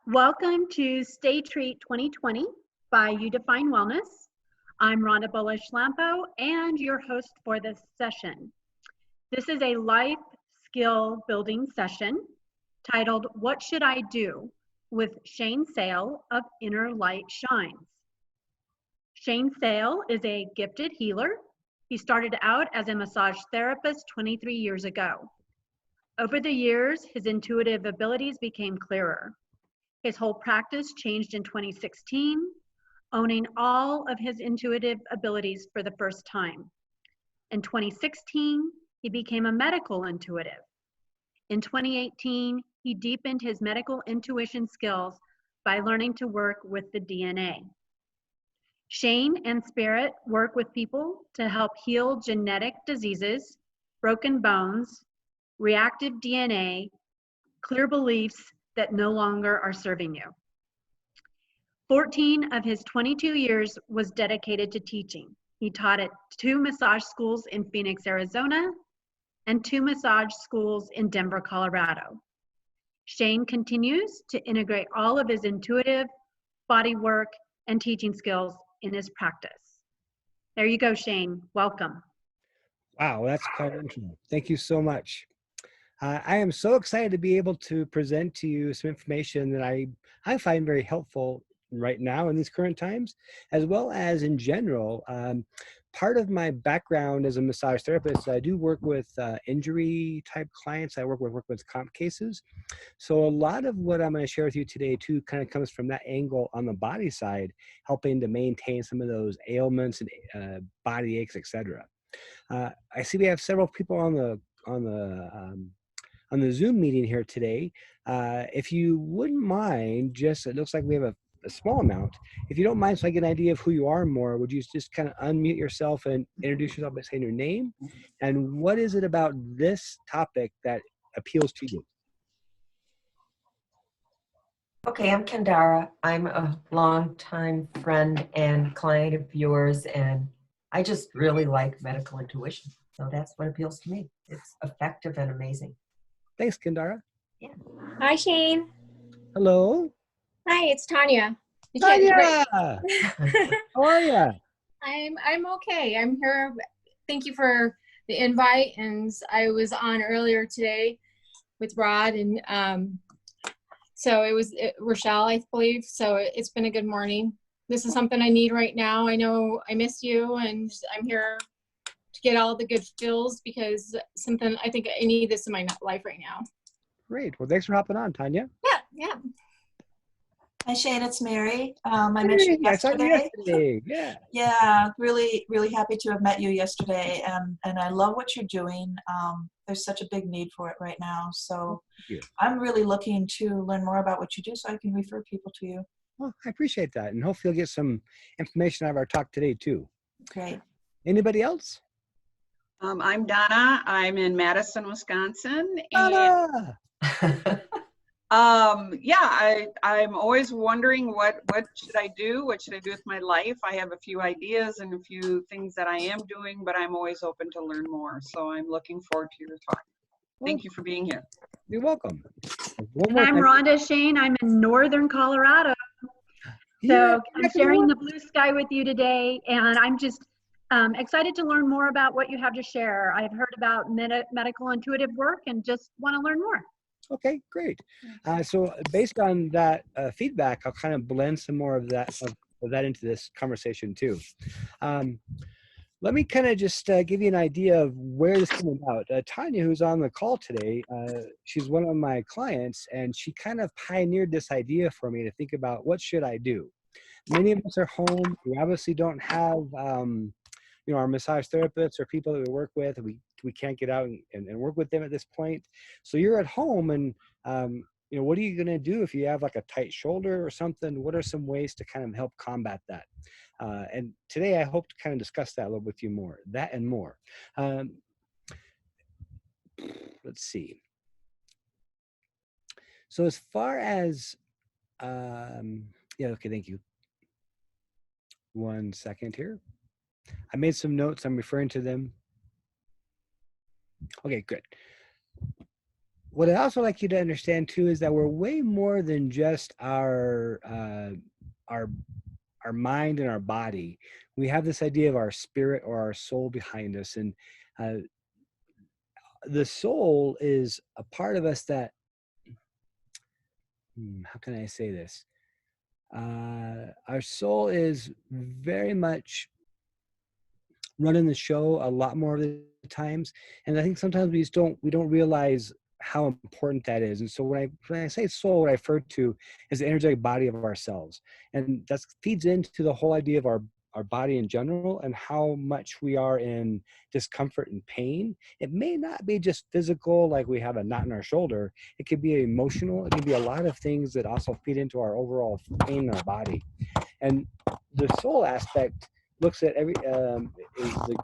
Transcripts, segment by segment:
Welcome to Stay Treat 2020 by You Define Wellness. I'm Rhonda Bullish-Lampo and your host for this session. This is a life skill building session titled What Should I Do? With Shane Sale of Inner Light Shines. Shane Sale is a gifted healer. He started out as a massage therapist 23 years ago. Over the years, his intuitive abilities became clearer. His whole practice changed in 2016, owning all of his intuitive abilities for the first time. In 2016, he became a medical intuitive. In 2018, he deepened his medical intuition skills by learning to work with the DNA. Shane and Spirit work with people to help heal genetic diseases, broken bones, reactive DNA, clear beliefs that no longer are serving you. 14 of his 22 years was dedicated to teaching. He taught at 2 massage schools in Phoenix, Arizona, and 2 massage schools in Denver, Colorado. Shane continues to integrate all of his intuitive, body work, and teaching skills in his practice. There you go, Shane. Welcome. Wow, that's quite interesting. Thank you so much. I am so excited to be able to present to you some information that I find very helpful right now in these current times, as well as in general. Part of my background as a massage therapist, I do work with injury type clients. I work with comp cases. So a lot of what I'm going to share with you today too kind of comes from that angle on the body side, helping to maintain some of those ailments and body aches, etc. I see we have several people on the Zoom meeting here today. If you wouldn't mind, it looks like we have a small amount. If you don't mind, so I get an idea of who you are more, would you just kind of unmute yourself and introduce yourself by saying your name? And what is it about this topic that appeals to you? Okay, I'm Kendara. I'm a longtime friend and client of yours, and I just really like medical intuition. So that's what appeals to me. It's effective and amazing. Thanks, Kendara. Yeah. Hi, Shane. Hello. Hi, it's Tanya. Tanya! How are you? I'm okay. I'm here. Thank you for the invite. And I was on earlier today with Rod, and so it was Rochelle, I believe. So it's been a good morning. This is something I need right now. I know I missed you, and I'm here to get all the good feels because I think I need this in my life right now. Great. Well, thanks for hopping on, Tanya. Yeah. Hi, Shane, it's Mary. I met you I saw you yesterday. yesterday. Yeah. Yeah, really, really happy to have met you yesterday. And I love what you're doing. There's such a big need for it right now. So I'm really looking to learn more about what you do so I can refer people to you. Well, I appreciate that. And hopefully you'll get some information out of our talk today, too. Great. Anybody else? I'm Donna. I'm in Madison, Wisconsin. Donna! I'm always wondering what should I do? What should I do with my life? I have a few ideas and a few things that I am doing, but I'm always open to learn more. So I'm looking forward to your talk. Thank you for being here. You're welcome. And I'm Rhonda, Shane. I'm in Northern Colorado. So I'm sharing the blue sky with you today, and I'm just excited to learn more about what you have to share. I've heard about medical intuitive work and just want to learn more. Okay, great. So based on that feedback, I'll kind of blend some more of that into this conversation too. Let me kind of just give you an idea of where this came about. Tanya, who's on the call today, she's one of my clients, and she kind of pioneered this idea for me to think about what should I do. Many of us are home. We obviously don't have our massage therapists or people that we work with. We can't get out and work with them at this point. So you're at home, and what are you going to do if you have like a tight shoulder or something? What are some ways to kind of help combat that? And today I hope to kind of discuss that a little with you more, that and more. Let's see. So as far as, okay, thank you. One second here. I made some notes. I'm referring to them. Okay, good. what I also like you to understand too is that we're way more than just our our mind and our body. We have this idea of our spirit or our soul behind us, and uh, the soul is a part of us that, how can I say this? Our soul is very much running the show a lot more of the times, and I think sometimes we don't realize how important that is. And so when I say soul, what I refer to is the energetic body of ourselves, and that feeds into the whole idea of our body in general and how much we are in discomfort and pain. It may not be just physical, like we have a knot in our shoulder. It could be emotional. It could be a lot of things that also feed into our overall pain in our body. And the soul aspect looks at is the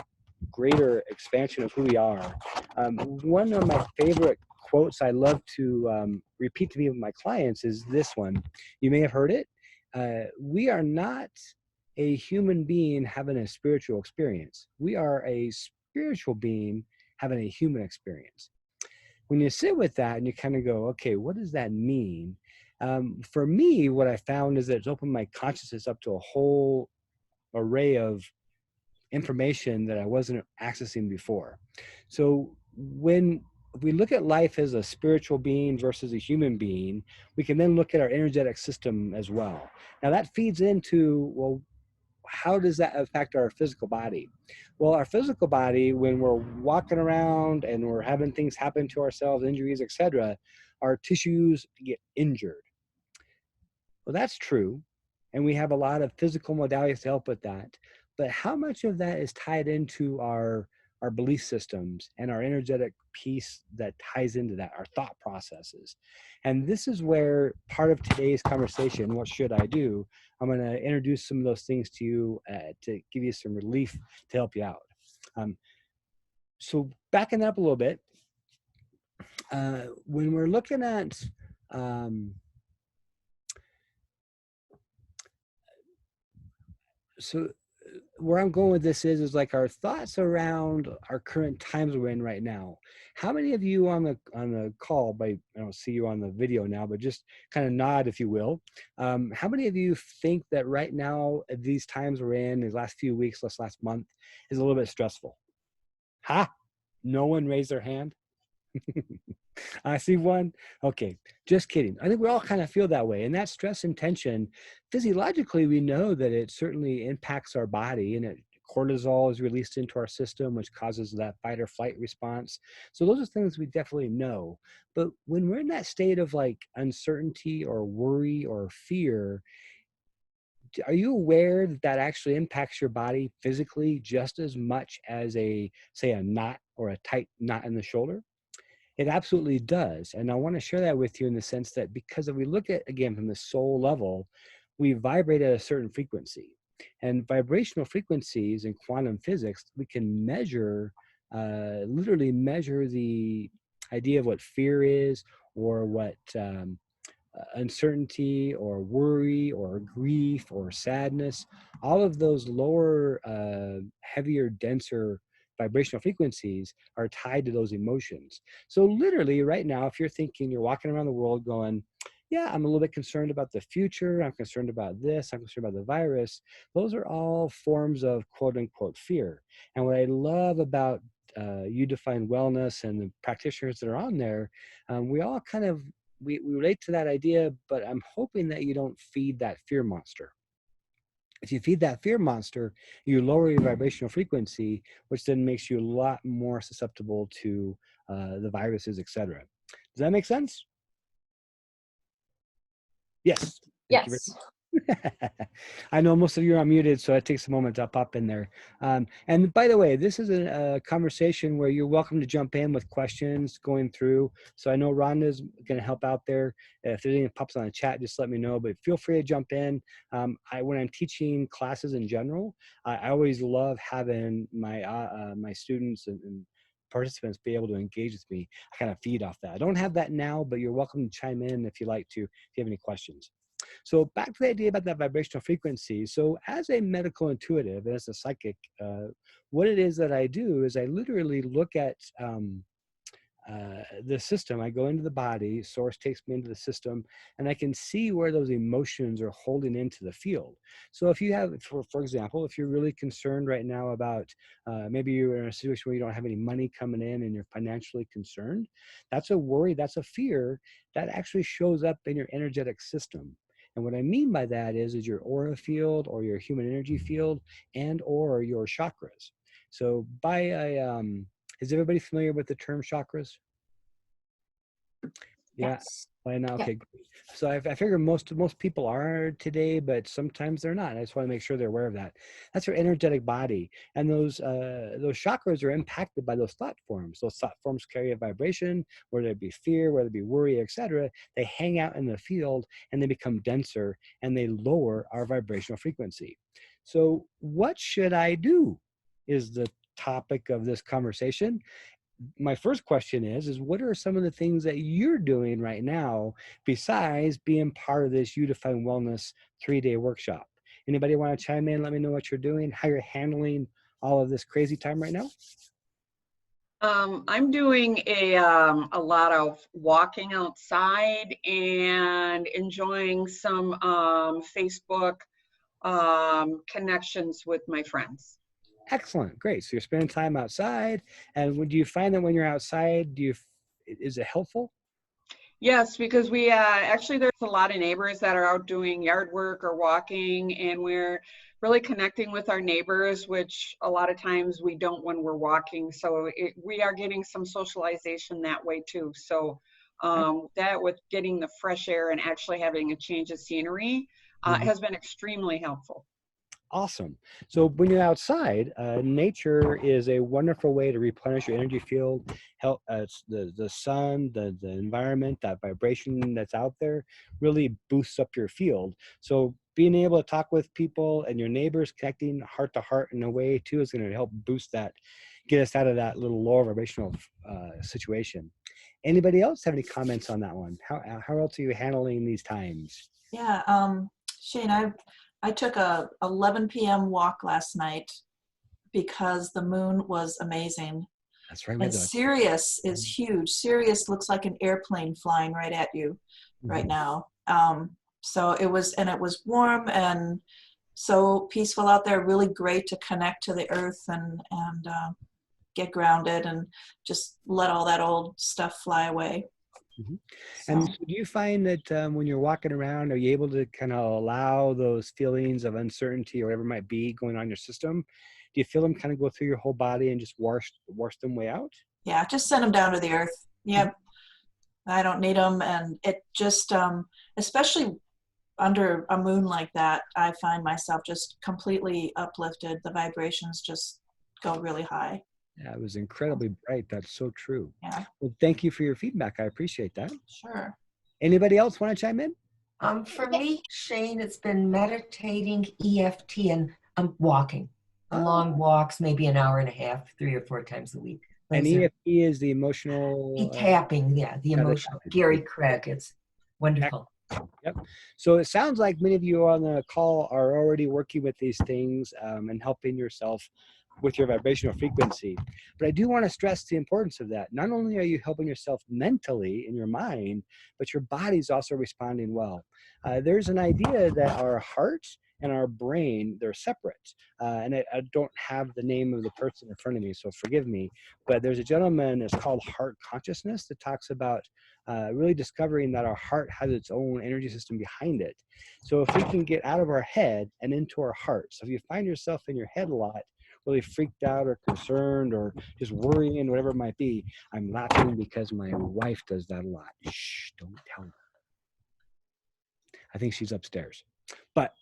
greater expansion of who we are. One of my favorite quotes I love to repeat to me with my clients is this one. You may have heard it. We are not a human being having a spiritual experience. We are a spiritual being having a human experience. When you sit with that and you kind of go, okay, what does that mean? For me, what I found is that it's opened my consciousness up to a whole array of information that I wasn't accessing before. So when we look at life as a spiritual being versus a human being, we can then look at our energetic system as well. Now that feeds into, well, how does that affect our physical body? Well, our physical body, when we're walking around and we're having things happen to ourselves, injuries, etc., our tissues get injured. Well, that's true. And we have a lot of physical modalities to help with that. But how much of that is tied into our belief systems and our energetic piece that ties into that, our thought processes? And this is where part of today's conversation, what should I do? I'm going to introduce some of those things to you to give you some relief to help you out. So backing up a little bit, when we're looking at so where I'm going with this is like our thoughts around our current times we're in right now. How many of you on the call, I don't see you on the video now, but just kind of nod if you will. How many of you think that right now, at these times we're in, these last few weeks, this last month, is a little bit stressful? Ha! No one raised their hand? I see one. Okay, just kidding. I think we all kind of feel that way. And that stress and tension, physiologically, we know that it certainly impacts our body, and cortisol is released into our system, which causes that fight or flight response. So those are things we definitely know. But when we're in that state of like uncertainty or worry or fear, are you aware that that actually impacts your body physically just as much as say a knot or a tight knot in the shoulder? It absolutely does. And I want to share that with you in the sense that because if we look at, again, from the soul level, we vibrate at a certain frequency. And vibrational frequencies in quantum physics, we can measure, literally measure the idea of what fear is, or what uncertainty or worry or grief or sadness. All of those lower, heavier, denser vibrational frequencies are tied to those emotions. So literally right now, if you're thinking, you're walking around the world going, yeah, I'm a little bit concerned about the future, I'm concerned about this, I'm concerned about the virus, those are all forms of quote unquote fear. And what I love about You Define Wellness and the practitioners that are on there, we all kind of, we relate to that idea, but I'm hoping that you don't feed that fear monster. If you feed that fear monster, you lower your vibrational frequency, which then makes you a lot more susceptible to the viruses, etc. Does that make sense? Yes. Thank you very Yes. much. I know most of you are unmuted, so it takes a moment to pop in there. And by the way, this is a conversation where you're welcome to jump in with questions going through. So I know Rhonda's going to help out there. If there's anything that pops on the chat, just let me know, but feel free to jump in. When I'm teaching classes in general, I always love having my, my students and participants be able to engage with me. I kind of feed off that. I don't have that now, but you're welcome to chime in if you like to, if you have any questions. So back to the idea about that vibrational frequency. So as a medical intuitive, as a psychic, what it is that I do is I literally look at the system. I go into the body, source takes me into the system, and I can see where those emotions are holding into the field. So if you have, for example, if you're really concerned right now about maybe you're in a situation where you don't have any money coming in and you're financially concerned, that's a worry, that's a fear that actually shows up in your energetic system. And what I mean by that is your aura field or your human energy field and or your chakras. So is everybody familiar with the term chakras? Yeah, Yes. I know. Yeah. Okay, great. So I figure most people are today, but sometimes they're not. I just want to make sure they're aware of that. That's your energetic body, and those chakras are impacted by those thought forms. Those thought forms carry a vibration, whether it be fear, whether it be worry, etc. They hang out in the field, and they become denser, and they lower our vibrational frequency. So, what should I do? Is the topic of this conversation. My first question is what are some of the things that you're doing right now besides being part of this You Define Wellness 3-day workshop? Anybody want to chime in? Let me know what you're doing, how you're handling all of this crazy time right now. I'm doing a lot of walking outside and enjoying some Facebook connections with my friends. Excellent, great. So you're spending time outside, and do you find that when you're outside, is it helpful? Yes, because we actually there's a lot of neighbors that are out doing yard work or walking, and we're really connecting with our neighbors, which a lot of times we don't when we're walking. So we are getting some socialization that way too. So that with getting the fresh air and actually having a change of scenery has been extremely helpful. Awesome. So when you're outside, nature is a wonderful way to replenish your energy field. Help the sun, the environment, that vibration that's out there really boosts up your field. So being able to talk with people and your neighbors, connecting heart to heart in a way too, is going to help boost that, get us out of that little lower vibrational situation. Anybody else have any comments on that one? How else are you handling these times? Yeah, Shane, I took a 11 p.m. walk last night because the moon was amazing. That's right. And Sirius is huge. Sirius looks like an airplane flying right at you right now. So it was warm and so peaceful out there. Really great to connect to the earth and get grounded and just let all that old stuff fly away. And so do you find that when you're walking around, are you able to kind of allow those feelings of uncertainty or whatever might be going on in your system? Do you feel them kind of go through your whole body and just wash them way out? Yeah, just send them down to the earth. Yep. I don't need them. And it just, especially under a moon like that, I find myself just completely uplifted. The vibrations just go really high. Yeah, it was incredibly bright. That's so true. Yeah. Well, thank you for your feedback. I appreciate that. Sure. Anybody else want to chime in? For me, Shane, it's been meditating, EFT, and walking. Long walks, maybe an hour and a half, 3 or 4 times a week. And EFT is the emotional... tapping, the emotional. Gary Craig, it's wonderful. Yep. So it sounds like many of you on the call are already working with these things and helping yourself with your vibrational frequency. But I do want to stress the importance of that. Not only are you helping yourself mentally in your mind, but your body's also responding well. There's an idea that our heart and our brain, they're separate. And I don't have the name of the person in front of me, so forgive me. But there's a gentleman, it's called Heart Consciousness, that talks about really discovering that our heart has its own energy system behind it. So if we can get out of our head and into our heart. So if you find yourself in your head a lot, really freaked out or concerned or just worrying, whatever it might be, I'm laughing because my wife does that a lot. Shh, don't tell her. I think she's upstairs. But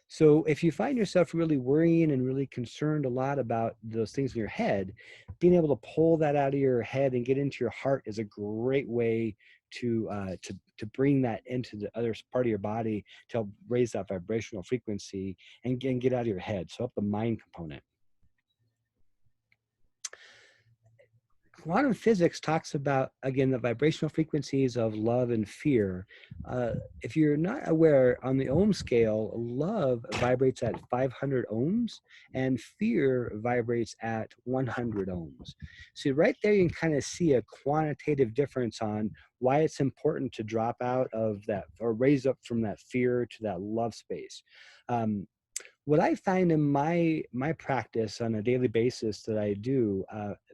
so if you find yourself really worrying and really concerned a lot about those things in your head, being able to pull that out of your head and get into your heart is a great way to bring that into the other part of your body to help raise that vibrational frequency and get out of your head. So up the mind component. quantum physics talks about, again, the vibrational frequencies of love and fear. If you're not aware, on the ohm scale, love vibrates at 500 ohms and fear vibrates at 100 ohms. So right there, you can kind of see a quantitative difference on why it's important to drop out of that or raise up from that fear to that love space. What I find in my practice on a daily basis that I do,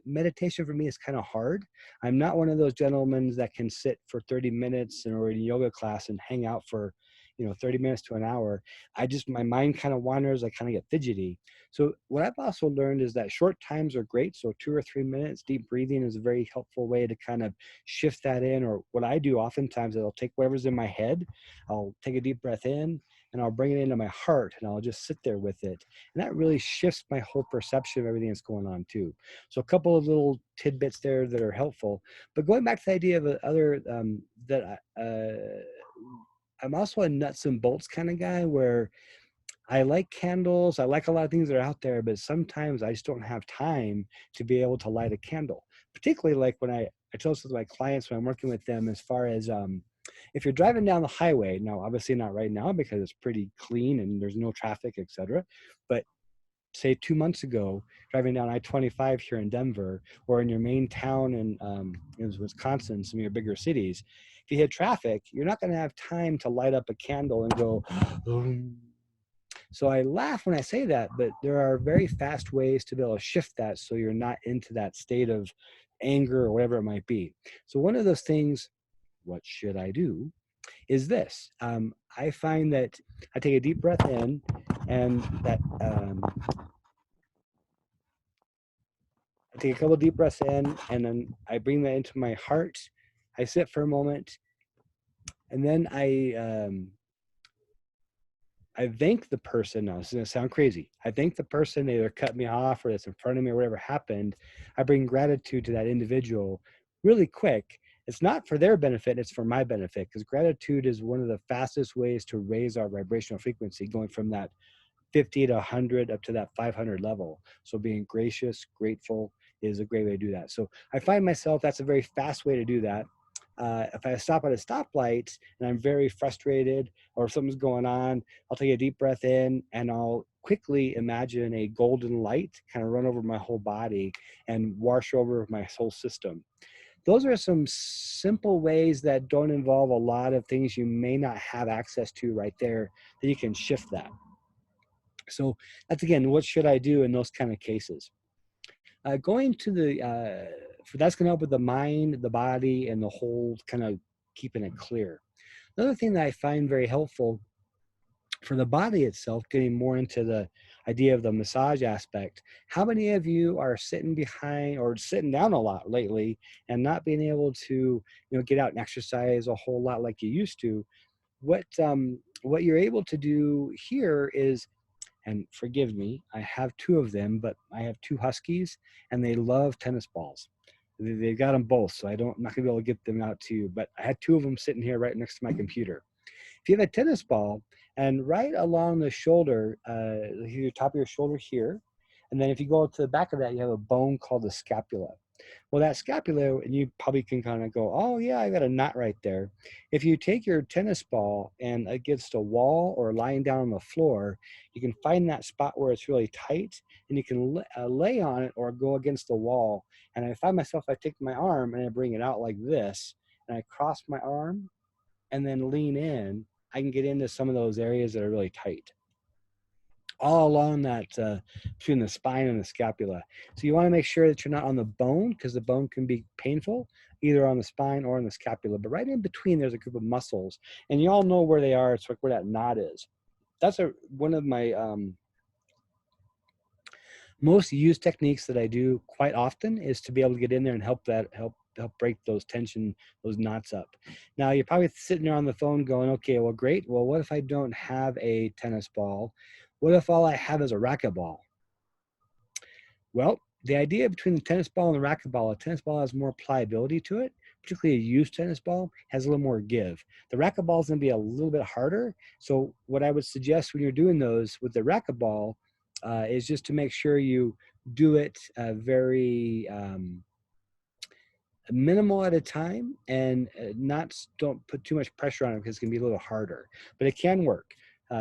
meditation for me is kind of hard. I'm not one of those gentlemen that can sit for 30 minutes or in a yoga class and hang out for 30 minutes to an hour. My mind kind of wanders. I kind of get fidgety. So what I've also learned is that short times are great. So 2 or 3 minutes, deep breathing is a very helpful way to kind of shift that in. Or what I do oftentimes is I'll take whatever's in my head, I'll take a deep breath in, and I'll bring it into my heart and I'll just sit there with it. And that really shifts my whole perception of everything that's going on too. So a couple of little tidbits there that are helpful. But going back to the idea of I'm also a nuts and bolts kind of guy where I like candles. I like a lot of things that are out there, but sometimes I just don't have time to be able to light a candle. Particularly like when I tell this with my clients when I'm working with them as far as if you're driving down the highway, now obviously not right now because it's pretty clean and there's no traffic, etc. But say 2 months ago, driving down I-25 here in Denver or in your main town in Wisconsin, some of your bigger cities, if you hit traffic, you're not going to have time to light up a candle and go, So I laugh when I say that, but there are very fast ways to be able to shift that so you're not into that state of anger or whatever it might be. So one of those things, what should I do, is this. I find that I take a deep breath in and that I take a couple deep breaths in and then I bring that into my heart. I sit for a moment and then I thank the person. Now, this is going to sound crazy. I thank the person they either cut me off or that's in front of me or whatever happened. I bring gratitude to that individual really quick. It's not for their benefit, it's for my benefit, because gratitude is one of the fastest ways to raise our vibrational frequency, going from that 50 to 100 up to that 500 level. So being gracious, grateful is a great way to do that. So I find myself, that's a very fast way to do that. If I stop at a stoplight and I'm very frustrated or something's going on, I'll take a deep breath in and I'll quickly imagine a golden light kind of run over my whole body and wash over my whole system. Those are some simple ways that don't involve a lot of things you may not have access to right there that you can shift that. So that's, again, what should I do in those kind of cases? Going to that's going to help with the mind, the body, and the whole kind of keeping it clear. Another thing that I find very helpful for the body itself, getting more into the idea of the massage aspect. How many of you are sitting behind or sitting down a lot lately and not being able to, get out and exercise a whole lot like you used to? What you're able to do here is, and forgive me, I have 2 of them, but I have 2 huskies and they love tennis balls. They've got them both, so I'm not gonna be able to get them out to you, but I had 2 of them sitting here right next to my computer. If you have a tennis ball and right along the shoulder, your top of your shoulder here, and then if you go to the back of that, you have a bone called the scapula. Well, that scapula, and you probably can kind of go, oh yeah, I got a knot right there. If you take your tennis ball and against a wall or lying down on the floor, you can find that spot where it's really tight and you can lay on it or go against the wall. And I find myself, I take my arm and I bring it out like this and I cross my arm and then lean in, I can get into some of those areas that are really tight. All along that, between the spine and the scapula. So you want to make sure that you're not on the bone, because the bone can be painful, either on the spine or on the scapula. But right in between, there's a group of muscles. And you all know where they are. It's like where that knot is. That's one of my most used techniques that I do quite often, is to be able to get in there and help break those tension, those knots up. Now you're probably sitting there on the phone going, okay, well, great. Well, what if I don't have a tennis ball? What if all I have is a racquetball? Well, the idea between the tennis ball and the racquetball, a tennis ball has more pliability to it, particularly a used tennis ball has a little more give. The racquetball is going to be a little bit harder. So what I would suggest when you're doing those with the racquetball is just to make sure you do it very minimal at a time, and don't put too much pressure on it because it can be a little harder, but it can work.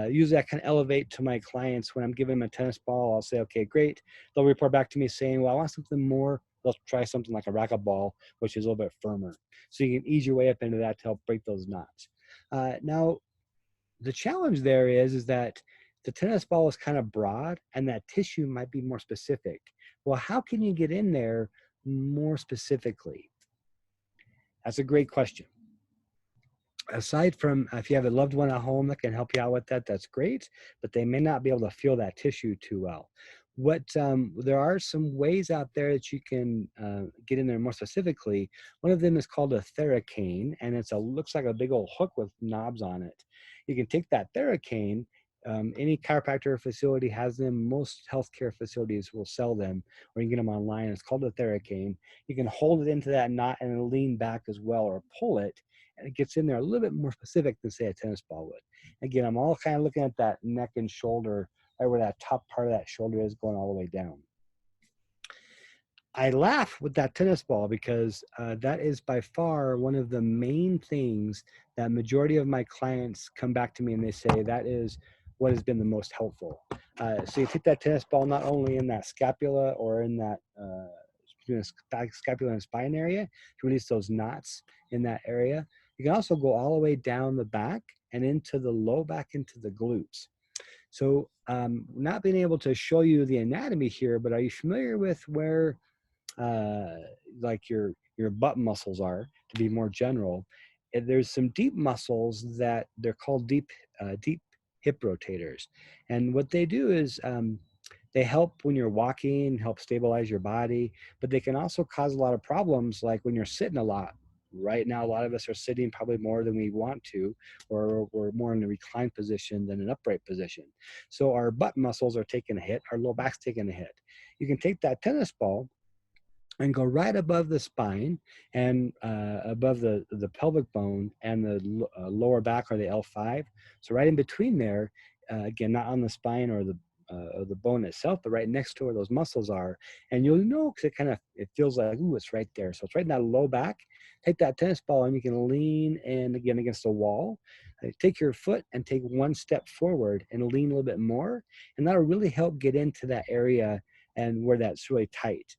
Usually I kind of elevate to my clients when I'm giving them a tennis ball. I'll say, okay, great. They'll report back to me saying, well, I want something more. They'll try something like a racquetball, which is a little bit firmer. So you can ease your way up into that to help break those knots. Now, the challenge there is that the tennis ball is kind of broad and that tissue might be more specific. Well, how can you get in there more specifically? That's a great question. Aside from if you have a loved one at home that can help you out with that, that's great, but they may not be able to feel that tissue too well. There are some ways out there that you can get in there more specifically. One of them is called a Theracane, and looks like a big old hook with knobs on it. You can take that Theracane. Any chiropractor facility has them. Most healthcare facilities will sell them, or you can get them online. It's called a Theracane. You can hold it into that knot and lean back as well, or pull it, and it gets in there a little bit more specific than, say, a tennis ball would. Again, I'm all kind of looking at that neck and shoulder, right where that top part of that shoulder is, going all the way down. I laugh with that tennis ball because that is by far one of the main things that majority of my clients come back to me and they say that is what has been the most helpful. So you take that tennis ball not only in that scapula or in that scapula and spine area to release those knots in that area. You can also go all the way down the back and into the low back, into the glutes. So not being able to show you the anatomy here, but are you familiar with where like your butt muscles are, to be more general? There's some deep muscles that they're called deep hip rotators. And what they do is they help when you're walking, help stabilize your body, but they can also cause a lot of problems, like when you're sitting a lot. Right now, a lot of us are sitting probably more than we want to, or we're more in a reclined position than an upright position. So our butt muscles are taking a hit, our low back's taking a hit. You can take that tennis ball and go right above the spine and above the pelvic bone and the lower back, or the L5. So right in between there, again, not on the spine or the bone itself, but right next to where those muscles are. And you'll know because it feels like, ooh, it's right there. So it's right in that low back. Take that tennis ball and you can lean in again against the wall. Take your foot and take one step forward and lean a little bit more. And that'll really help get into that area and where that's really tight.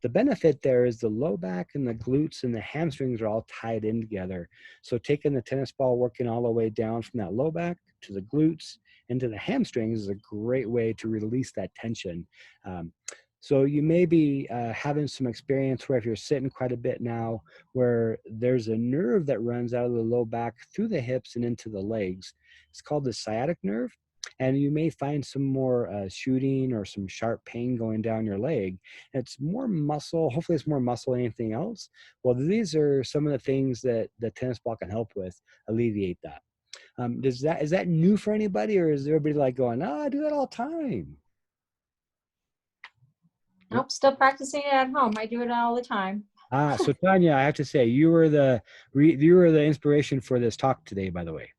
The benefit there is the low back and the glutes and the hamstrings are all tied in together. So taking the tennis ball, working all the way down from that low back to the glutes into the hamstrings is a great way to release that tension. So you may be having some experience where if you're sitting quite a bit now, where there's a nerve that runs out of the low back through the hips and into the legs. It's called the sciatic nerve. And you may find some more shooting or some sharp pain going down your leg. It's more muscle. Hopefully it's more muscle than anything else. Well, these are some of the things that the tennis ball can help with alleviate that. Is that new for anybody, or is everybody like going, I do that all the time? Nope, still practicing it at home. I do it all the time. So Tanya, I have to say, you were the inspiration for this talk today, by the way.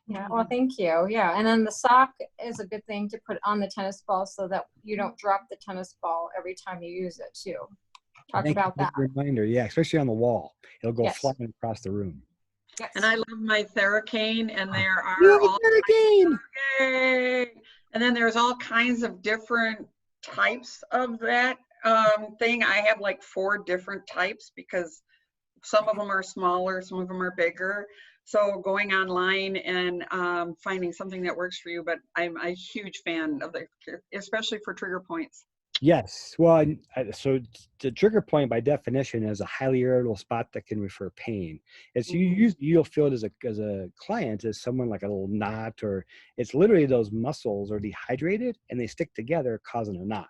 Yeah, well, thank you. Yeah, and then the sock is a good thing to put on the tennis ball so that you don't drop the tennis ball every time you use it too. Talk about that. Reminder, yeah, especially on the wall. It'll go flying across the room. Yes. And I love my Theracane, and there are all Theracane! Yay! And then there's all kinds of different types of that thing. I have like 4 different types because some of them are smaller, some of them are bigger. So going online and finding something that works for you, but I'm a huge fan of especially for trigger points. Yes. Well, so the trigger point by definition is a highly irritable spot that can refer pain. It's you'll feel it as a client as someone like a little knot, or it's literally those muscles are dehydrated and they stick together, causing a knot.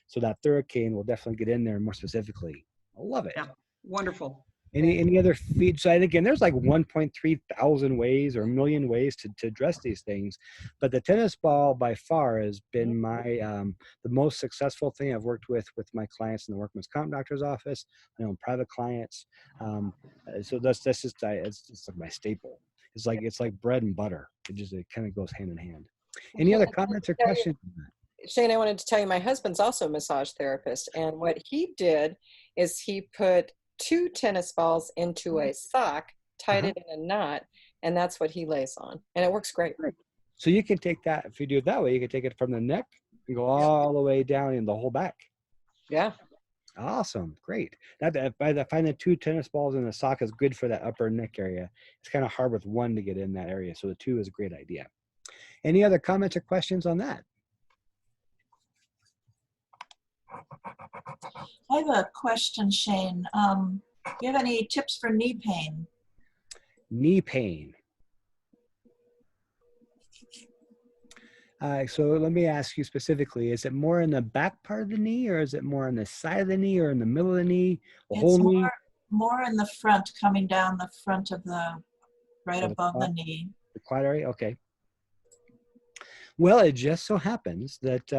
So that Theracane will definitely get in there more specifically. I love it. Yeah, wonderful. Any other feed? So again, there's like 1.3 thousand ways or a million ways to address these things, but the tennis ball by far has been my the most successful thing I've worked with my clients in the workman's comp doctor's office, my own private clients. So that's just it's like my staple. It's like bread and butter. It kind of goes hand in hand. Any other comments or questions? Shane, I wanted to tell you, my husband's also a massage therapist, and what he did is he put 2 tennis balls into a sock, tied it in a knot, and that's what he lays on. And it works great. Right. So you can take that, if you do it that way, you can take it from the neck and go all the way down in the whole back. Yeah. Awesome. Great. I find the 2 tennis balls in the sock is good for that upper neck area. It's kind of hard with 1 to get in that area. So the 2 is a great idea. Any other comments or questions on that? I have a question, Shane. Do you have any tips for knee pain? Knee pain. So let me ask you specifically, is it more in the back part of the knee, or is it more on the side of the knee, or in the middle of the knee, the whole knee? More in the front, coming down the front of the, right Oh, above the knee. The quad area? Okay. Well, it just so happens that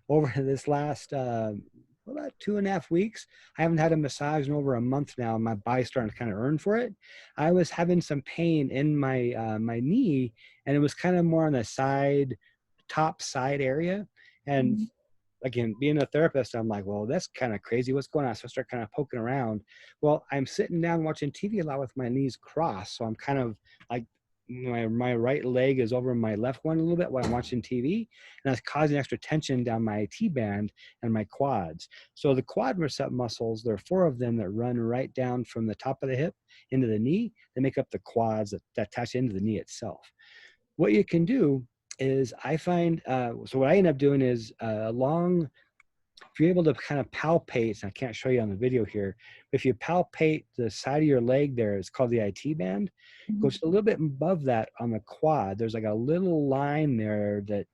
over this last about 2.5 weeks, I haven't had a massage in over a month now. My body's starting to kind of earn for it. I was having some pain in my my knee, and it was kind of more on the side, top side area. And again, being a therapist, I'm like, well, that's kind of crazy. What's going on? So I start kind of poking around. Well, I'm sitting down watching TV a lot with my knees crossed. So I'm kind of like, my right leg is over my left one a little bit while I'm watching TV, and that's causing extra tension down my IT band and my quads. So the quadricep muscles, there are 4 of them that run right down from the top of the hip into the knee. They make up the quads that attach into the knee itself. What you can do is, I find, so what I end up doing is if you're able to kind of palpate, and I can't show you on the video here, but if you palpate the side of your leg there, it's called the IT band. It goes a little bit above that on the quad. There's like a little line there that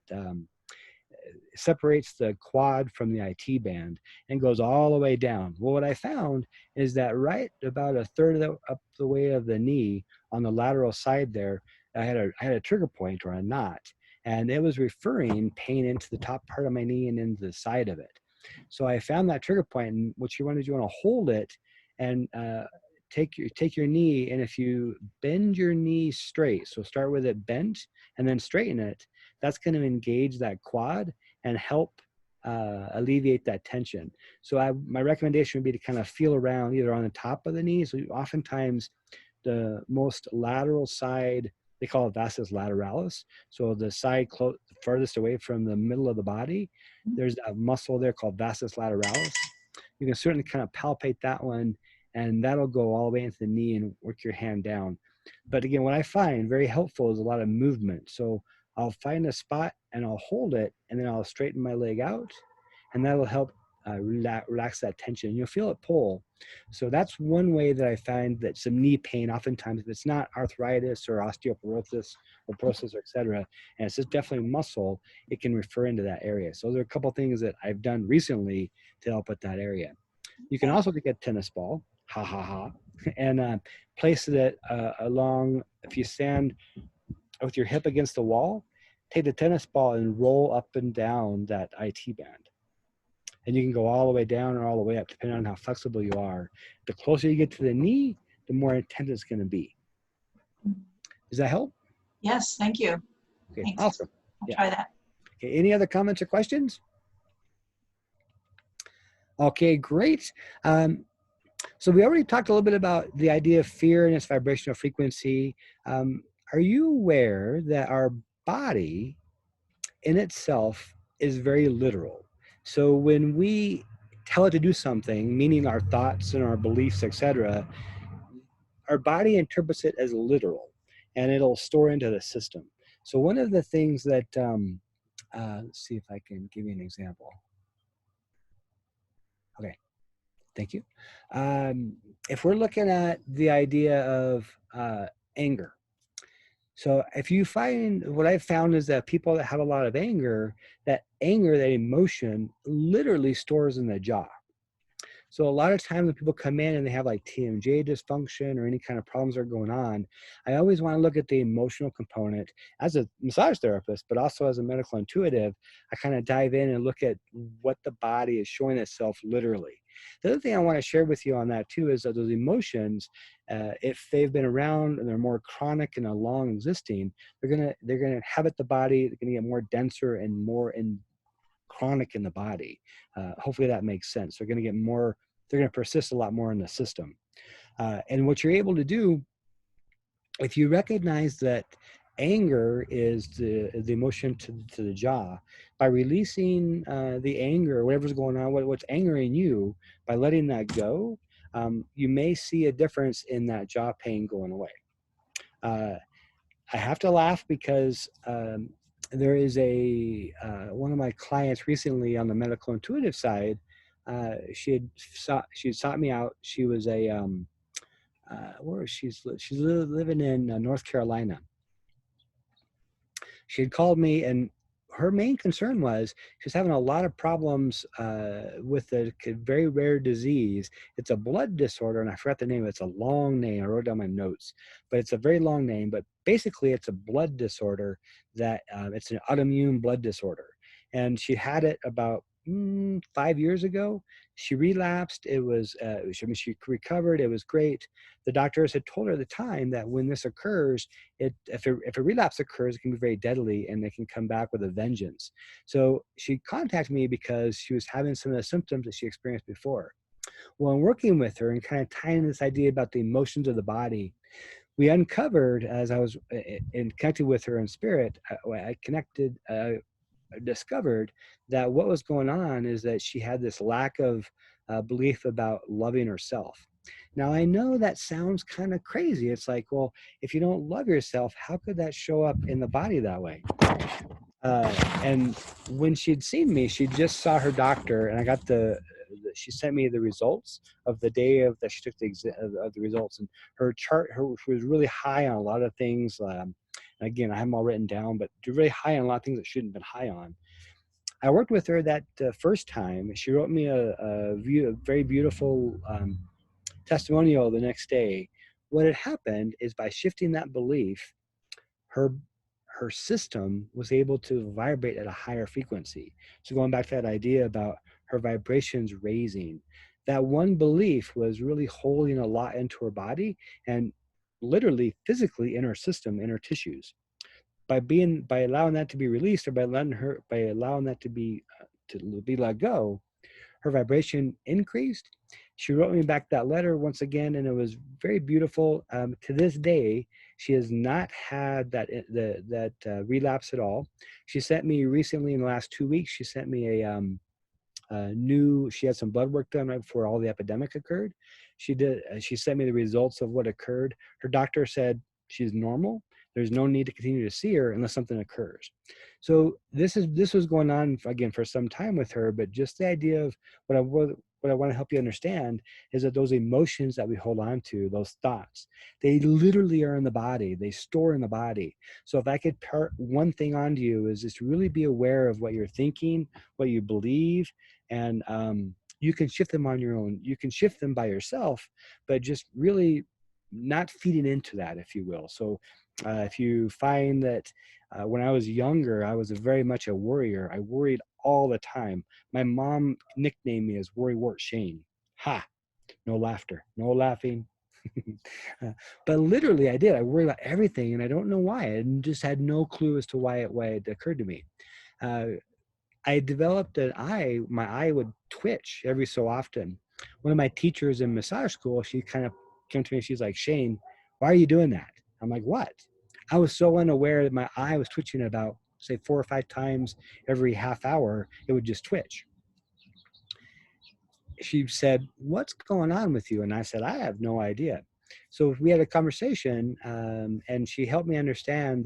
separates the quad from the IT band and goes all the way down. Well, what I found is that right about a third of up the way of the knee on the lateral side there, I had a trigger point, or a knot, and it was referring pain into the top part of my knee and into the side of it. So I found that trigger point, and what you want to do, you want to hold it and take your knee, and if you bend your knee straight, so start with it bent and then straighten it, that's going to engage that quad and help alleviate that tension. So my recommendation would be to kind of feel around either on the top of the knee. So oftentimes the most lateral side, they call it vastus lateralis. So the side furthest away from the middle of the body, there's a muscle there called vastus lateralis. You can certainly kind of palpate that one, and that'll go all the way into the knee and work your hand down. But again, what I find very helpful is a lot of movement. So I'll find a spot and I'll hold it, and then I'll straighten my leg out, and that'll help relax that tension. You'll feel it pull. So that's one way that I find that some knee pain, oftentimes if it's not arthritis or osteoporosis or porosis, et cetera, and it's just definitely muscle, it can refer into that area. So there are a couple things that I've done recently to help with that area. You can also take a tennis ball, and place it along, if you stand with your hip against the wall, take the tennis ball and roll up and down that IT band. And you can go all the way down or all the way up, depending on how flexible you are. The closer you get to the knee, the more intense it's going to be. Does that help? Yes, thank you. Okay, Thanks. awesome. I'll try that. Okay, any other comments or questions? Okay, great. So we already talked a little bit about the idea of fear and its vibrational frequency. Are you aware that our body in itself is very literal? So when we tell it to do something, meaning our thoughts and our beliefs, etc., our body interprets it as literal, and it'll store into the system. So one of the things that, let's see if I can give you an example. Okay, thank you. If we're looking at the idea of anger, so if you find, what I've found is that people that have a lot of anger, that emotion literally stores in the jaw. So a lot of times when people come in and they have like TMJ dysfunction or any kind of problems that are going on, I always want to look at the emotional component as a massage therapist, but also as a medical intuitive. I kind of dive in and look at what the body is showing itself literally. The other thing I want to share with you on that too is that those emotions, if they've been around and they're more chronic and long existing, they're gonna inhabit the body. They're gonna get more denser and more chronic in the body. Hopefully that makes sense. They're going to persist a lot more in the system. And what you're able to do, if you recognize that anger is the emotion to the jaw, by releasing the anger, whatever's going on, what's angering you, by letting that go, you may see a difference in that jaw pain going away. I have to laugh because there is one of my clients recently on the medical intuitive side. She had sought me out. She was she's living in North Carolina. She had called me, and her main concern was she's having a lot of problems with a very rare disease. It's a blood disorder, and I forgot the name. It's a long name. I wrote down my notes, but it's a very long name. But basically, it's a blood disorder that it's an autoimmune blood disorder, and she had it about 5 years ago. She relapsed. She recovered. It was great. The doctors had told her at the time that when this occurs, if a relapse occurs, it can be very deadly and they can come back with a vengeance. So she contacted me because she was having some of the symptoms that she experienced before. Well, in working with her and kind of tying this idea about the emotions of the body, we uncovered, as I was connected with her in spirit, I discovered that what was going on is that she had this lack of belief about loving herself. Now, I know that sounds kind of crazy. It's like, well, if you don't love yourself, how could that show up in the body that way? And when she'd seen me, she just saw her doctor, and I got she sent me the results of the day that she took the results, and her chart, she was really high on a lot of things. Again, I have them all written down, but really high on a lot of things that shouldn't have been high on. I worked with her that first time. She wrote me a very beautiful testimonial the next day. What had happened is by shifting that belief, her system was able to vibrate at a higher frequency. So going back to that idea about her vibrations raising, that one belief was really holding a lot into her body and literally physically in her system, in her tissues. By allowing that to be released, or by allowing that to be let go, her vibration increased. She wrote me back that letter once again, and it was very beautiful. To this day, she has not had that relapse at all. She sent me recently, in the last 2 weeks, she sent me she had some blood work done right before all the epidemic occurred. She sent me the results of what occurred. Her doctor said she's normal. There's no need to continue to see her unless something occurs. So this was going on again for some time with her, but just the idea of what I want to help you understand is that those emotions that we hold on to, those thoughts, they literally are in the body. They store in the body. So if I could part one thing onto you, is just really be aware of what you're thinking, what you believe, and you can shift them on your own. You can shift them by yourself, but just really not feeding into that, if you will. So if you find that when I was younger, I was very much a worrier. I worried all the time. My mom nicknamed me as Worrywart Shane. Ha! No laughter, no laughing. But literally I did. I worried about everything, and I don't know why. I just had no clue as to why it occurred to me. I developed my eye would twitch every so often. One of my teachers in massage school, she kind of came to me, she's like, Shane, why are you doing that? I'm like, what? I was so unaware that my eye was twitching about, say, 4 or 5 times every half hour. It would just twitch. She said, what's going on with you? And I said, I have no idea. So we had a conversation, and she helped me understand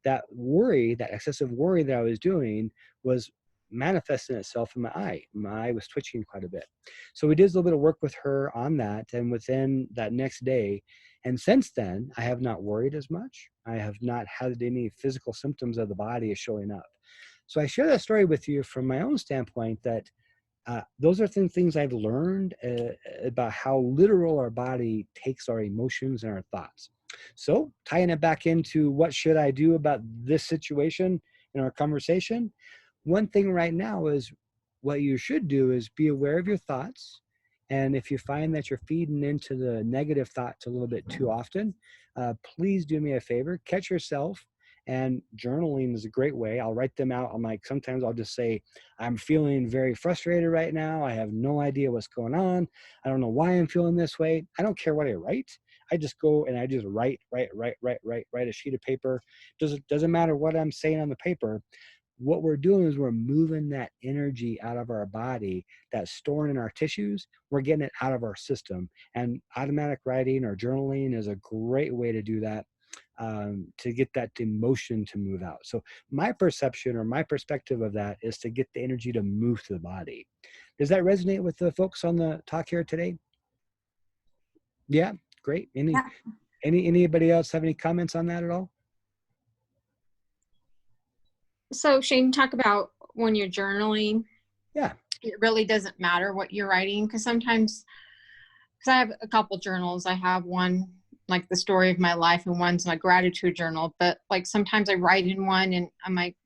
that worry, that excessive worry that I was doing, was manifesting itself in my eye. My eye was twitching quite a bit. So we did a little bit of work with her on that, and within that next day, and since then, I have not worried as much. I have not had any physical symptoms of the body showing up. So I share that story with you from my own standpoint, that those are things I've learned about how literal our body takes our emotions and our thoughts. So tying it back into what should I do about this situation in our conversation, one thing right now is what you should do is be aware of your thoughts. And if you find that you're feeding into the negative thoughts a little bit too often, please do me a favor, catch yourself And journaling is a great way. I'll write them out. I'm like, sometimes I'll just say, I'm feeling very frustrated right now. I have no idea what's going on. I don't know why I'm feeling this way. I don't care what I write. I just go and I just write a sheet of paper. Doesn't matter what I'm saying on the paper. What we're doing is we're moving that energy out of our body that's stored in our tissues. We're getting it out of our system. And automatic writing or journaling is a great way to do that, to get that emotion to move out. So my perception or my perspective of that is to get the energy to move to the body. Does that resonate with the folks on the talk here today? Yeah, great. Anybody else have any comments on that at all? So Shane, talk about when you're journaling. Yeah. It really doesn't matter what you're writing, because sometimes, because I have a couple journals. I have one like the story of my life and one's my gratitude journal. But like sometimes I write in one and I'm like,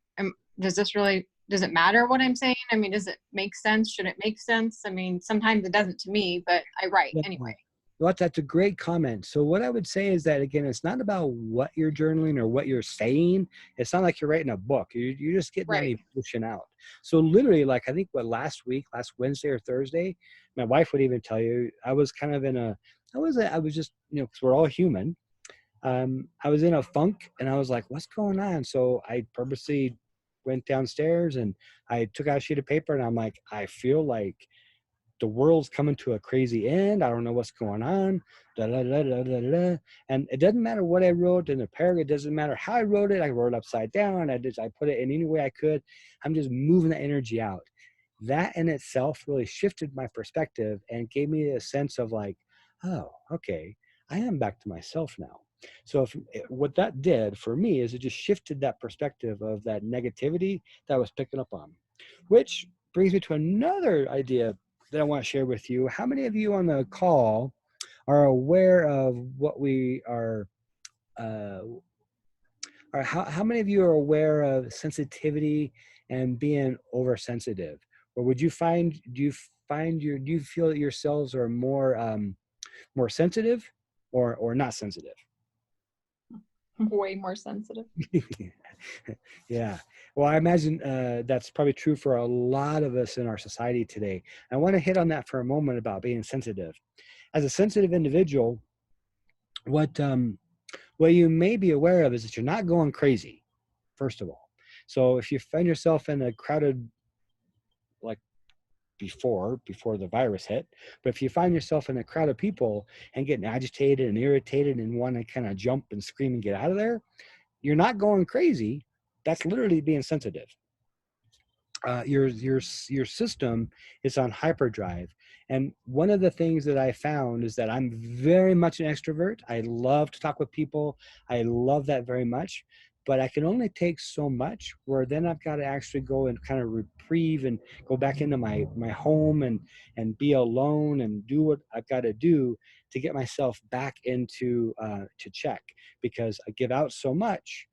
does it matter what I'm saying? I mean, does it make sense? Should it make sense? I mean, sometimes it doesn't to me, but I write anyway. Well, that's a great comment. So what I would say is that, again, it's not about what you're journaling or what you're saying. It's not like you're writing a book. You're just getting that emotion out. So literally, like, I think last Wednesday or Thursday, my wife would even tell you, I was kind of I was just, because we're all human. I was in a funk and I was like, what's going on? So I purposely went downstairs and I took out a sheet of paper and I'm like, I feel like the world's coming to a crazy end. I don't know what's going on. And it doesn't matter what I wrote in the paragraph. It doesn't matter how I wrote it. I wrote it upside down. I put it in any way I could. I'm just moving the energy out. That in itself really shifted my perspective and gave me a sense of like, oh, okay, I am back to myself now. So what that did for me is it just shifted that perspective of that negativity that I was picking up on, which brings me to another idea that I want to share with you. How many of you on the call are aware of what we are, or how many of you are aware of sensitivity and being oversensitive? Or do you feel that yourselves are more sensitive or not sensitive? Way more sensitive. Yeah. Well, I imagine that's probably true for a lot of us in our society today. I want to hit on that for a moment about being sensitive. As a sensitive individual, what you may be aware of is that you're not going crazy, first of all. So if you find yourself in a crowded, like before the virus hit, but if you find yourself in a crowd of people and getting agitated and irritated and want to kind of jump and scream and get out of there, you're not going crazy. That's literally being sensitive. Your system is on hyperdrive. And one of the things that I found is that I'm very much an extrovert. I love to talk with people. I love that very much. But I can only take so much, where then I've got to actually go and kind of reprieve and go back into my home and be alone and do what I've got to do to get myself back into to check, because I give out so much.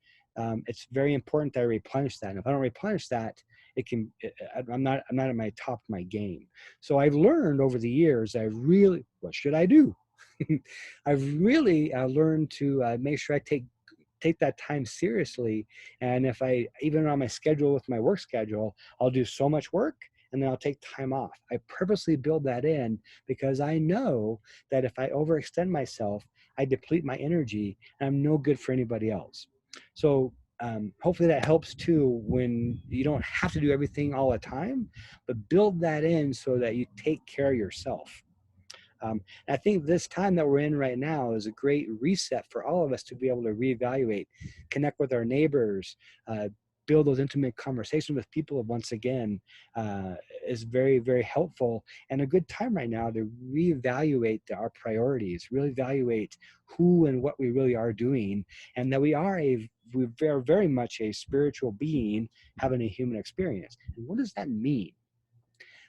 It's very important that I replenish that. And if I don't replenish that, I'm not at my top of my game. So I've learned over the years, what should I do? I've really learned to make sure I take that time seriously. And if I, even on my schedule with my work schedule, I'll do so much work and then I'll take time off. I purposely build that in because I know that if I overextend myself, I deplete my energy and I'm no good for anybody else. So hopefully that helps too, when you don't have to do everything all the time, but build that in so that you take care of yourself. I think this time that we're in right now is a great reset for all of us to be able to reevaluate, connect with our neighbors, build those intimate conversations with people once again is very, very helpful, and a good time right now to reevaluate our priorities, really evaluate who and what we really are doing, and that we are very much a spiritual being having a human experience. And what does that mean?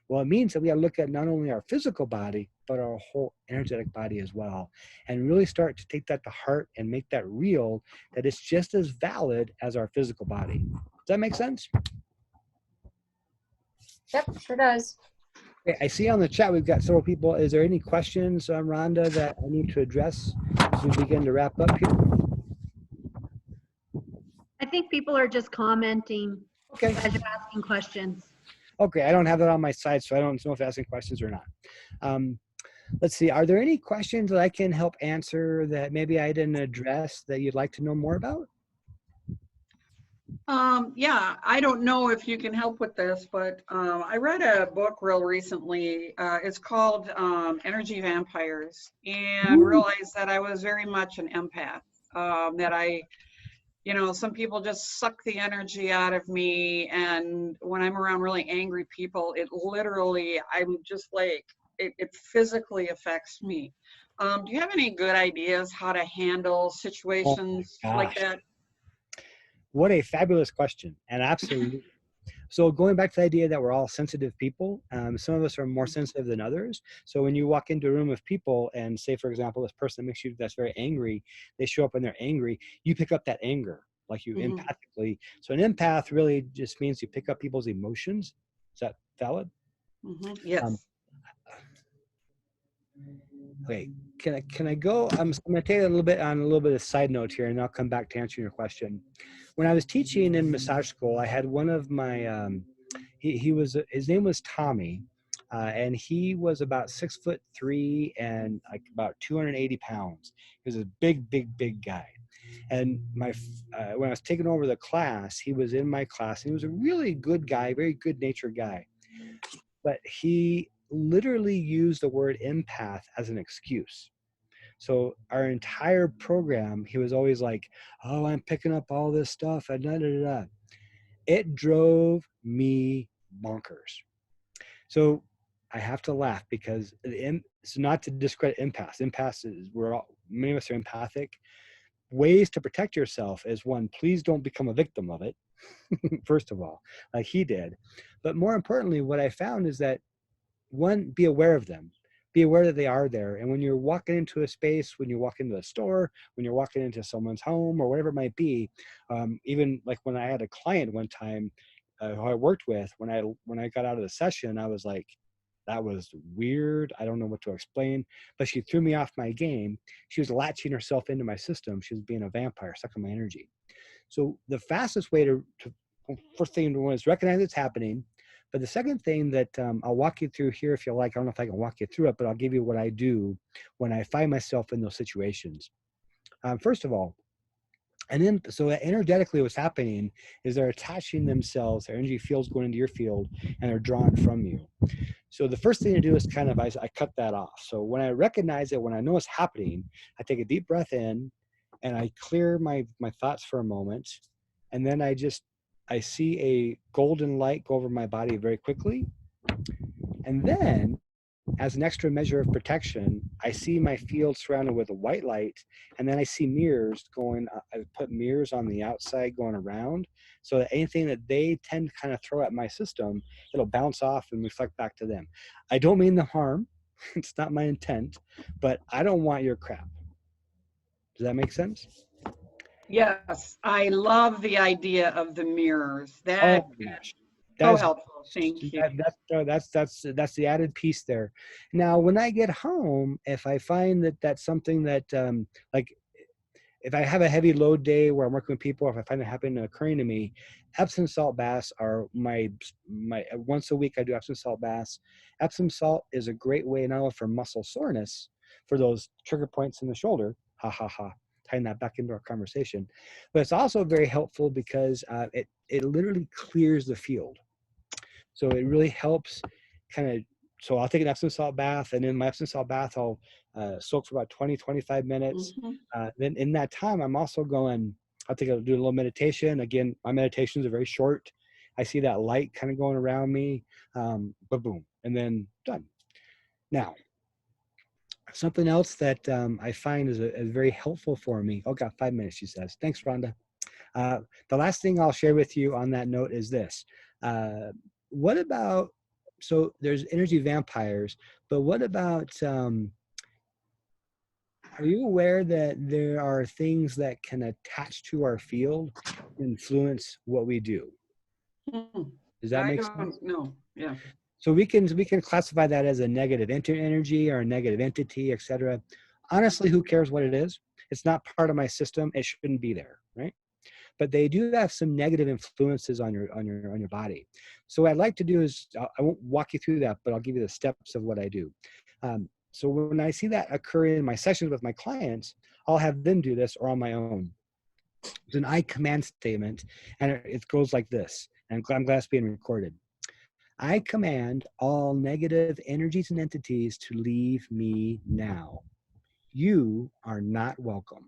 Well, it means that we got to look at not only our physical body, but our whole energetic body as well, and really start to take that to heart and make that real, that it's just as valid as our physical body. Does that make sense? Yep, sure does. Okay, I see on the chat we've got several people. Is there any questions, Rhonda, that I need to address as we begin to wrap up here? I think people are just commenting Okay. as you're asking questions. Okay, I don't have that on my side, so I don't know if asking questions or not. Let's see, are there any questions that I can help answer that maybe I didn't address that you'd like to know more about? Yeah, I don't know if you can help with this, but I read a book real recently. It's called Energy Vampires, and realized that I was very much an empath. That I, you know, some people just suck the energy out of me, and when I'm around really angry people, it literally, I'm just like, it physically affects me. Do you have any good ideas how to handle Oh situations my like gosh, that? what a fabulous question, and absolutely. So going back to the idea that we're all sensitive people, some of us are more sensitive than others. So when you walk into a room of people and say, for example, this person makes you that's very angry, they show up and they're angry, you pick up that anger, like you Mhm. empathically. So an empath really just means you pick up people's emotions. Is that valid? Um, Yes. okay, can I go? I'm going to take a little bit on a little bit of side note here, and I'll come back to answering your question. When I was teaching in massage school, I had one of my he was his name was Tommy, and he was about 6'3" and like about 280 pounds. He was a big guy. And when I was taking over the class, he was in my class. And he was a really good guy, very good natured guy. But he literally used the word empath as an excuse. So our entire program, he was always like, "Oh, I'm picking up all this stuff," and da da da. It drove me bonkers. So I have to laugh because it's not to discredit empaths. Empaths is many of us are empathic. Ways to protect yourself is one, please don't become a victim of it. First of all, like he did. But more importantly, what I found is that one, be aware of them. Be aware that they are there. And when you're walking into a space, when you walk into a store, when you're walking into someone's home or whatever it might be, even like when I had a client one time who I worked with, when I got out of the session, I was like, that was weird. I don't know what to explain. But she threw me off my game. She was latching herself into my system. She was being a vampire, sucking my energy. So the fastest way to first thing was recognize it's happening. But the second thing that I'll walk you through here, if you like, I don't know if I can walk you through it, but I'll give you what I do when I find myself in those situations. First of all, and then so energetically what's happening is they're attaching themselves, their energy field's going into your field, and they're drawn from you. So the first thing to do is kind of, I cut that off. So when I recognize it, when I know it's happening, I take a deep breath in and I clear my thoughts for a moment. And then I see a golden light go over my body very quickly. And then as an extra measure of protection, I see my field surrounded with a white light, and then I see mirrors going. I put mirrors on the outside going around, so that anything that they tend to kind of throw at my system, it'll bounce off and reflect back to them. I don't mean the harm. It's not my intent, but I don't want your crap. Does that make sense? Yes, I love the idea of the mirrors. Oh That my gosh. so That's helpful. Thank you. that's the added piece there. Now, when I get home, if I find that that's something that like if I have a heavy load day where I'm working with people, or if I find it happening occurring to me, Epsom salt baths are my once a week I do Epsom salt baths. Epsom salt is a great way not only for muscle soreness, for those trigger points in the shoulder, ha ha ha, tying that back into our conversation, but it's also very helpful because it literally clears the field. So it really helps kind of, so I'll take an Epsom salt bath, and in my Epsom salt bath, I'll soak for about 20, 25 minutes. Then in that time, I'm also going, do a little meditation. Again, my meditations are very short. I see that light kind of going around me, boom, and then done. Now, something else that I find is very helpful for me. Oh, got 5 minutes, she says. Thanks, Rhonda. The last thing I'll share with you on that note is this. What about, so there's energy vampires, but what about, are you aware that there are things that can attach to our field, influence what we do? Does that I make sense? don't know. Yeah. So we can classify that as a negative energy or a negative entity, etc. Honestly, who cares what it is? It's not part of my system. It shouldn't be there, right? but they do have some negative influences on your body. So what I'd like to do is, I won't walk you through that, but I'll give you the steps of what I do. So when I see that occur in my sessions with my clients, I'll have them do this or on my own. It's an I command statement, and it goes like this. And I'm glad it's being recorded. I command all negative energies and entities to leave me now. You are not welcome.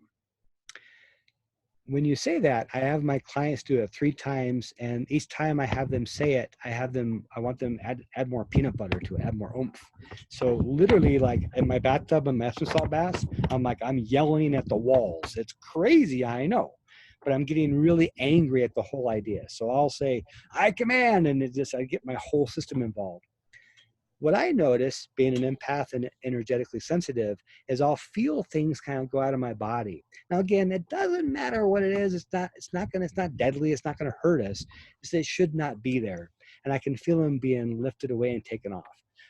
When you say that, I have my clients do it 3 times, and each time I have them say it, I want them add more peanut butter to it, add more oomph. So literally, like in my bathtub and my Epsom salt baths, I'm yelling at the walls. It's crazy, I know, but I'm getting really angry at the whole idea. So I'll say, I command, and I get my whole system involved. What I notice, being an empath and energetically sensitive, is I'll feel things kind of go out of my body. Now, again, it doesn't matter what it is. It's not deadly. It's not going to hurt us. It should not be there. And I can feel them being lifted away and taken off.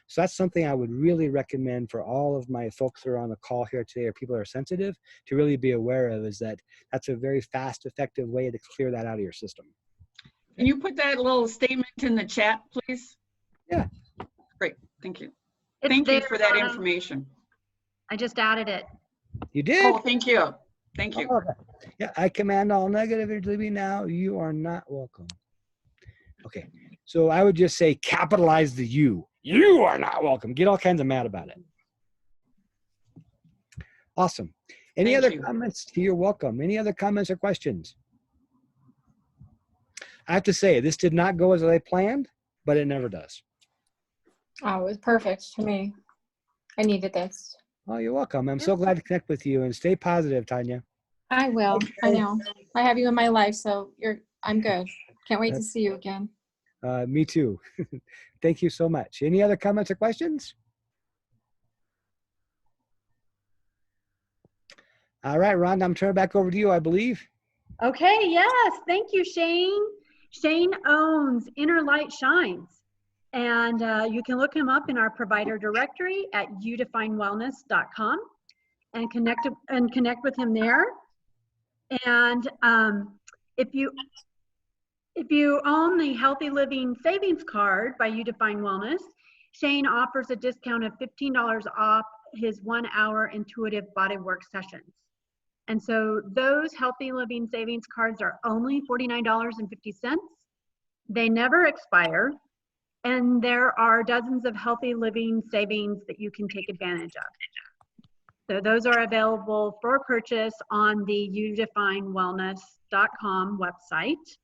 So that's something I would really recommend for all of my folks that are on the call here today, or people that are sensitive, to really be aware of, is that that's a very fast, effective way to clear that out of your system. Can you put that little statement in the chat, please? Yeah. Great, thank you. It's Thank you there, for that Rhonda. information. I just added it. You did? Oh, thank you. Thank you. Oh, okay. Yeah, I command all negative energy to leave me now. You are not welcome. Okay, so I would just say capitalize the you. You are not welcome. Get all kinds of mad about it. Awesome. Any Thank other you. comments? You're welcome. Any other comments or questions? I have to say, this did not go as I planned, but it never does. Oh, it was perfect to me. I needed this. Oh, you're welcome. I'm so glad to connect with you, and stay positive, Tanya. I will. I Okay. know. I have you in my life, so I'm good. Can't wait to see you again. Me too. Thank you so much. Any other comments or questions? All right, Rhonda, I'm turning it back over to you, I believe. Okay, yes, thank you, Shane. Shane owns Inner Light Shines, and you can look him up in our provider directory at youdefinewellness.com and connect with him there. And if you own the Healthy Living Savings Card by You Define Wellness, Shane offers a discount of $15 off his 1-hour intuitive bodywork sessions. And so those Healthy Living Savings Cards are only $49.50. They never expire. And there are dozens of healthy living savings that you can take advantage of. So those are available for purchase on the youdefinewellness.com website.